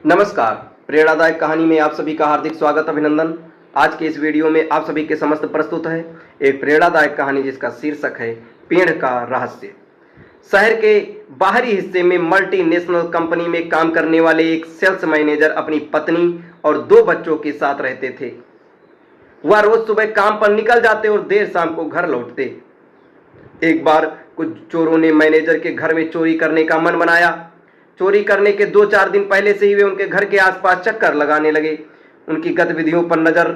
नमस्कार। प्रेरणादायक कहानी में आप सभी का हार्दिक स्वागत अभिनंदन। आज के इस वीडियो में आप सभी के समस्त प्रस्तुत है एक प्रेरणादायक कहानी जिसका शीर्षक है पेड़ का रहस्य। शहर के बाहरी हिस्से में मल्टीनेशनल कंपनी में काम करने वाले एक सेल्स मैनेजर अपनी पत्नी और 2 बच्चों के साथ रहते थे। वह रोज सुबह काम पर निकल जाते और देर शाम को घर लौटते। एक बार कुछ चोरों ने मैनेजर के घर में चोरी करने का मन बनाया। चोरी करने के 2-4 दिन पहले से ही वे उनके घर के आसपास चक्कर लगाने लगे, उनकी गतिविधियों पर नजर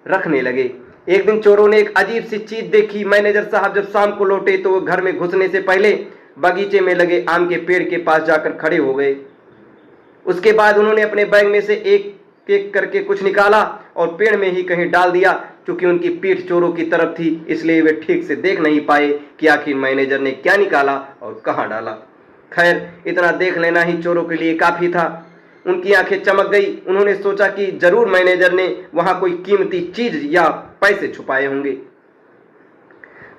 रखने लगे। एक दिन चोरों ने एक अजीब सी चीज देखी। मैनेजर साहब जब शाम को लौटे तो वो घर में घुसने से पहले बगीचे में लगे आम के पेड़ के पास जाकर खड़े हो गए। उसके बाद उन्होंने अपने बैग में से एक एक करके कुछ निकाला और पेड़ में ही कहीं डाल दिया। चूंकि उनकी पीठ चोरों की तरफ थी इसलिए वे ठीक से देख नहीं पाए कि आखिर मैनेजर ने क्या निकाला और कहां डाला। खैर, इतना देख लेना ही चोरों के लिए काफी था। उनकी आंखें चमक गई। उन्होंने सोचा कि जरूर मैनेजर ने वहां कोई कीमती चीज या पैसे छुपाए होंगे।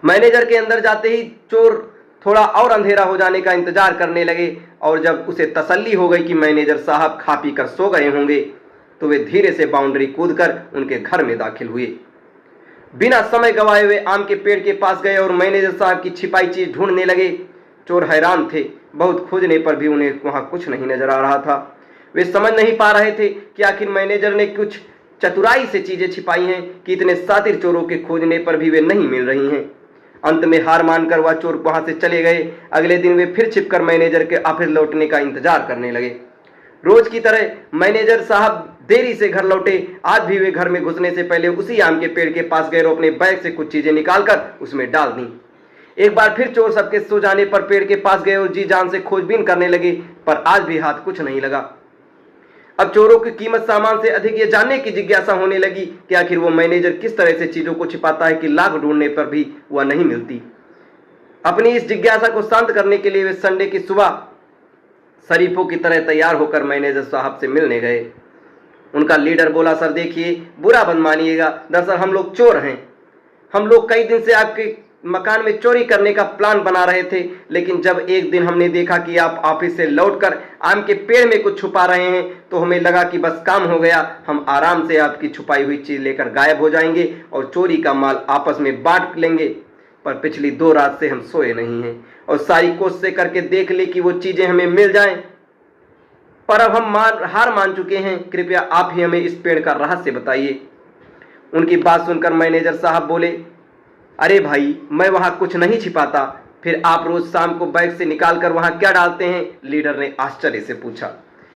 मैनेजर के अंदर जाते ही चोर थोड़ा और अंधेरा हो जाने का इंतजार करने लगे और जब उसे तसल्ली हो गई कि मैनेजर साहब खा पी कर सो गए होंगे तो वे धीरे से बाउंड्री कूदकर उनके घर में दाखिल हुए। बिना समय गंवाए वे आम के पेड़ के पास गए और मैनेजर साहब की छिपाई चीज ढूंढने लगे। चोर हैरान थे। बहुत खोजने पर भी उन्हें वहां कुछ नहीं नजर आ रहा था। वे समझ नहीं पा रहे थे कि आखिर मैनेजर ने कुछ चतुराई से चीजें छिपाई हैं कि इतने शातिर चोरों के खोजने पर भी वे नहीं मिल रही हैं। अंत में हार मानकर वह चोर वहां से चले गए। अगले दिन वे फिर छिपकर मैनेजर के ऑफिस लौटने का इंतजार करने लगे। रोज की तरह मैनेजर साहब देरी से घर लौटे। आज भी वे घर में घुसने से पहले उसी आम के पेड़ के पास गए और अपने बैग से कुछ चीजें निकालकर उसमें डाल दी। एक बार फिर चोर सबके सो जाने पर पेड़ के पास गए और जी जान से खोजबीन करने लगे, पर आज भी हाथ कुछ नहीं लगा। अब चोरों की कीमत सामान से अधिक ये जानने की जिज्ञासा होने लगी कि आखिर वो मैनेजर किस तरह से चीजों को छिपाता है कि लाख ढूंढने पर भी वह नहीं मिलती। अपनी इस जिज्ञासा को शांत करने के लिए वे संडे की सुबह शरीफों की तरह तैयार होकर मैनेजर साहब से मिलने गए। उनका लीडर बोला, सर देखिए, बुरा मत मानिएगा, दरअसल हम लोग चोर हैं। हम लोग कई दिन से आपके मकान में चोरी करने का प्लान बना रहे थे, लेकिन जब एक दिन हमने देखा कि आप ऑफिस से लौटकर आम के पेड़ में कुछ छुपा रहे हैं तो हमें लगा कि बस काम हो गया। हम आराम से आपकी छुपाई हुई चीज लेकर गायब हो जाएंगे और चोरी का माल आपस में बांट लेंगे। पर पिछली 2 रात से हम सोए नहीं हैं और सारी कोशिशें करके देख ली कि वो चीजें हमें मिल जाएं, पर अब हम हार मान चुके हैं। कृपया आप ही हमें इस पेड़ का रहस्य बताइए। उनकी बात सुनकर मैनेजर साहब बोले, अरे भाई, मैं वहां कुछ नहीं छिपाता। फिर आप रोज शाम को बैग से निकालकर वहां क्या डालते हैं? लीडर ने आश्चर्य से पूछा।